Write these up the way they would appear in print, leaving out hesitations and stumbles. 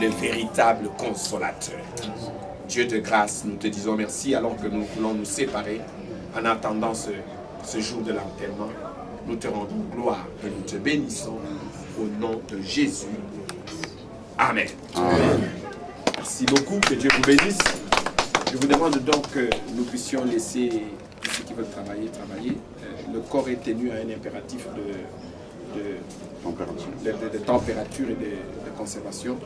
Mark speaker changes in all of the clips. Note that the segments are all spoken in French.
Speaker 1: le véritable consolateur. Dieu de grâce, nous te disons merci alors que nous voulons nous séparer en attendant ce jour de l'enterrement. Nous te rendons gloire et nous te bénissons au nom de Jésus. Amen. Amen. Merci beaucoup, que Dieu vous bénisse. Je vous demande donc que nous puissions laisser tous ceux qui veulent travailler. Le corps est tenu à un impératif de température et de conservation.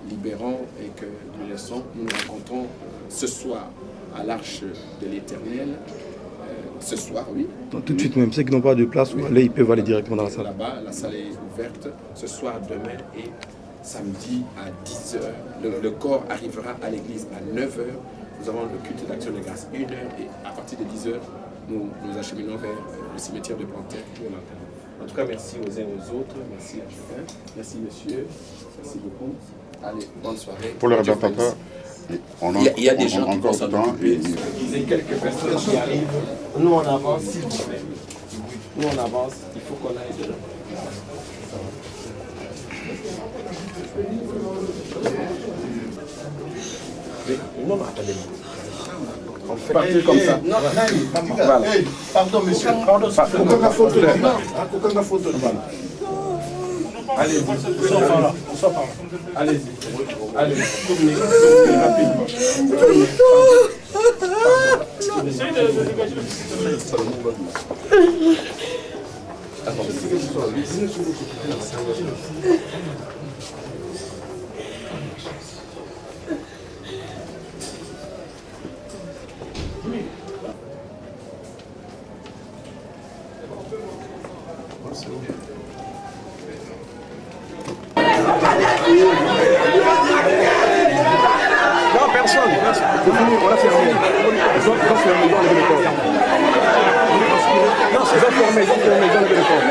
Speaker 1: Libérons et que nous laissons. Nous nous rencontrons ce soir à l'Arche de l'Éternel. Ce soir, oui.
Speaker 2: Non, tout de suite même, ceux qui n'ont pas de place, là, ils peuvent aller directement dans la salle.
Speaker 1: Là-bas, la salle est ouverte ce soir, demain et samedi à 10h. Le corps arrivera à l'église à 9h. Nous avons le culte d'action de grâce 1h et à partir de 10h, nous acheminons vers le cimetière de Panthère pour l'enterrement. En tout cas, merci aux uns et aux autres. Merci à chacun. Merci monsieur. Merci beaucoup. Allez, bonne soirée.
Speaker 3: Pour le papa,
Speaker 1: il y a des gens qui vont s'en occuper. Il y a quelques personnes qui arrivent. Nous, on avance, s'il vous plaît. Nous, on avance. Il faut qu'on aille de là. Non, attendez-moi. On fait partir comme ça. Non, voilà.
Speaker 4: Pardon, monsieur. Pardon,
Speaker 1: allez-y. On sort par là. Allez-y. Allez, tournez rapidement. Essayez de dégager le système.
Speaker 2: Non, personne. C'est fini, on a fermé. Ils ont fermé, ils ont enlevé le corps. Non, ils ont fermé, ils ont enlevé le corps.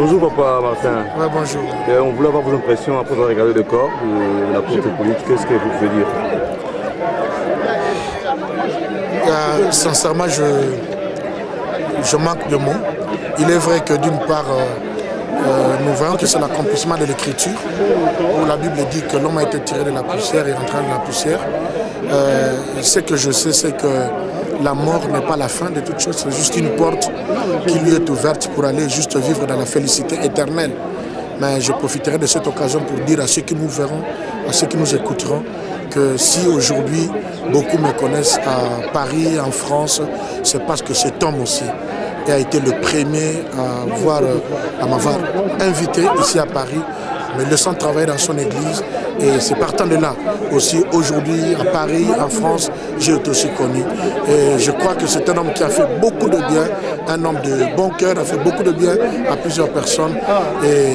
Speaker 3: Bonjour Papa Martin.
Speaker 5: Ouais, bonjour.
Speaker 3: On voulait avoir vos impressions après avoir regardé le corps de l'apôtre Hippolyte. Qu'est-ce que vous pouvez dire?
Speaker 5: Sincèrement, je manque de mots. Il est vrai que d'une part, nous voyons que c'est l'accomplissement de l'écriture, où la Bible dit que l'homme a été tiré de la poussière et rentré dans la poussière. Ce que je sais, c'est que la mort n'est pas la fin de toute chose, c'est juste une porte qui lui est ouverte pour aller juste vivre dans la félicité éternelle. Mais je profiterai de cette occasion pour dire à ceux qui nous verront, à ceux qui nous écouteront, que si aujourd'hui beaucoup me connaissent à Paris, en France, c'est parce que cet homme aussi a été le premier à m'avoir invité ici à Paris, me laissant travailler dans son église. Et c'est partant de là aussi, aujourd'hui, à Paris, en France, j'ai été aussi connu. Et je crois que c'est un homme qui a fait beaucoup de bien, un homme de bon cœur, a fait beaucoup de bien à plusieurs personnes. Et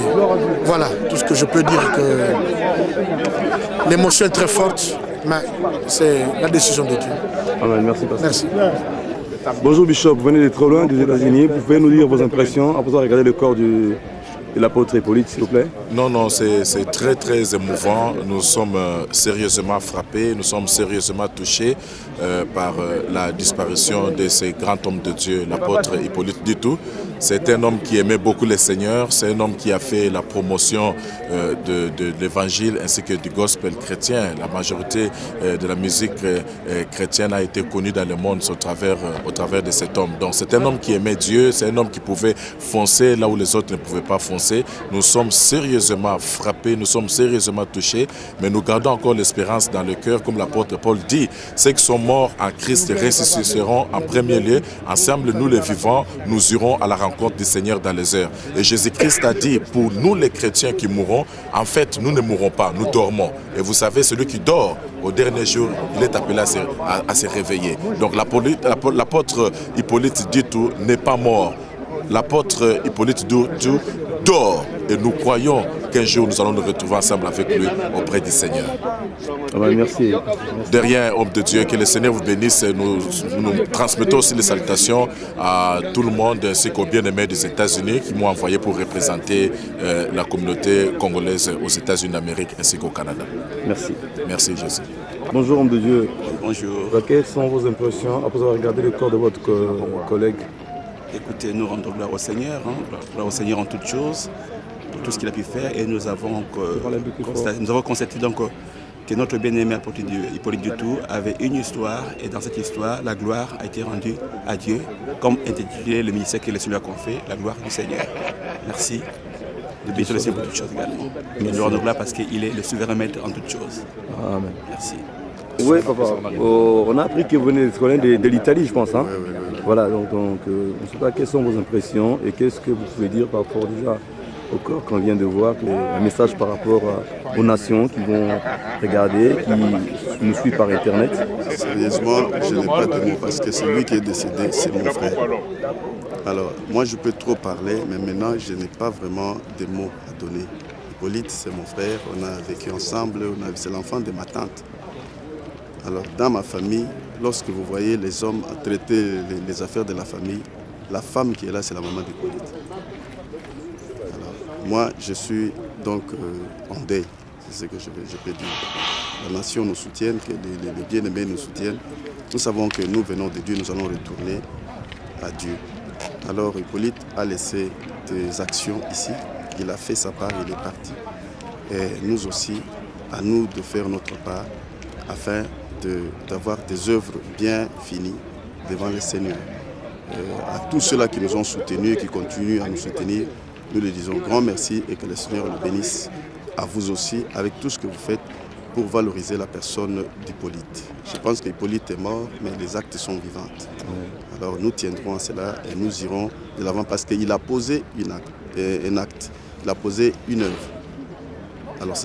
Speaker 5: voilà, tout ce que je peux dire, que l'émotion est très forte, mais c'est la décision de Dieu.
Speaker 3: Amen, merci Pasteur.
Speaker 5: Merci.
Speaker 3: Bonjour Bishop, vous venez de trop loin des États-Unis. Vous pouvez nous dire vos impressions après avoir regardé le corps de l'apôtre Hippolyte, s'il vous plaît?
Speaker 6: Non, c'est très très émouvant. Nous sommes sérieusement frappés, nous sommes sérieusement touchés par la disparition de ce grand homme de Dieu, l'apôtre Hippolyte Ditou. C'est un homme qui aimait beaucoup le Seigneur, c'est un homme qui a fait la promotion de l'évangile ainsi que du gospel chrétien. La majorité de la musique chrétienne a été connue dans le monde au travers de cet homme. Donc c'est un homme qui aimait Dieu, c'est un homme qui pouvait foncer là où les autres ne pouvaient pas foncer. Nous sommes sérieusement frappés, nous sommes sérieusement touchés, mais nous gardons encore l'espérance dans le cœur, comme l'apôtre Paul dit. Ceux qui sont morts en Christ ressusciteront en premier lieu. Ensemble, nous les vivants, nous irons à la rencontre du Seigneur dans les heures. Et Jésus-Christ a dit, pour nous les chrétiens qui mourront, en fait, nous ne mourrons pas, nous dormons. Et vous savez, celui qui dort, au dernier jour, il est appelé à se réveiller. Donc l'apôtre Hippolyte Ditou n'est pas mort. L'apôtre Hippolyte Ditou dort et nous croyons qu'un jour nous allons nous retrouver ensemble avec lui auprès du Seigneur.
Speaker 3: Merci.
Speaker 6: Derrière, homme de Dieu, que le Seigneur vous bénisse. Nous transmettons aussi les salutations à tout le monde ainsi qu'aux bien-aimés des États-Unis qui m'ont envoyé pour représenter la communauté congolaise aux États-Unis d'Amérique ainsi qu'au Canada.
Speaker 3: Merci.
Speaker 6: Merci Jésus.
Speaker 3: Bonjour homme de Dieu.
Speaker 7: Bonjour.
Speaker 3: Quelles sont vos impressions après avoir regardé le corps de votre collègue?
Speaker 7: Écoutez, nous rendons gloire au Seigneur, gloire au Seigneur en toutes choses, pour tout ce qu'il a pu faire. Et nous avons constaté donc que notre bien-aimé Hippolyte Ditou avait une histoire. Et dans cette histoire, la gloire a été rendue à Dieu, comme intitulé le ministère qu'il lui a confié, la gloire du Seigneur. Merci de bénir le Seigneur pour toutes choses également. Mais nous rendons gloire parce qu'il est le souverain maître en toutes choses.
Speaker 3: Amen.
Speaker 7: Merci.
Speaker 3: Oui, papa. On a appris que vous venez de l'Italie, je pense. Hein? Oui. Voilà, donc je ne sais pas quelles sont vos impressions et qu'est-ce que vous pouvez dire par rapport déjà au corps qu'on vient de voir, un message par rapport aux nations qui vont regarder, qui nous suivent par Internet.
Speaker 8: Sérieusement, je n'ai pas de mots parce que celui qui est décédé, c'est mon frère. Alors, moi je peux trop parler, mais maintenant je n'ai pas vraiment de mots à donner. Hippolyte, c'est mon frère, on a vécu ensemble, c'est l'enfant de ma tante. Alors, dans ma famille, lorsque vous voyez les hommes traiter les affaires de la famille, la femme qui est là, c'est la maman d'Hippolyte. Alors, moi, je suis donc en deuil, c'est ce que je peux dire. La nation nous soutient, que les bien-aimés nous soutiennent. Nous savons que nous venons de Dieu, nous allons retourner à Dieu. Alors, Hippolyte a laissé des actions ici, il a fait sa part, il est parti. Et nous aussi, à nous de faire notre part, afin d'avoir des œuvres bien finies devant le Seigneur. À tous ceux-là qui nous ont soutenus et qui continuent à nous soutenir, nous leur disons grand merci et que le Seigneur le bénisse. À vous aussi, avec tout ce que vous faites pour valoriser la personne d'Hippolyte. Je pense qu'Hippolyte est mort, mais les actes sont vivants. Alors nous tiendrons à cela et nous irons de l'avant parce qu'il a posé un acte, il a posé une œuvre. Alors,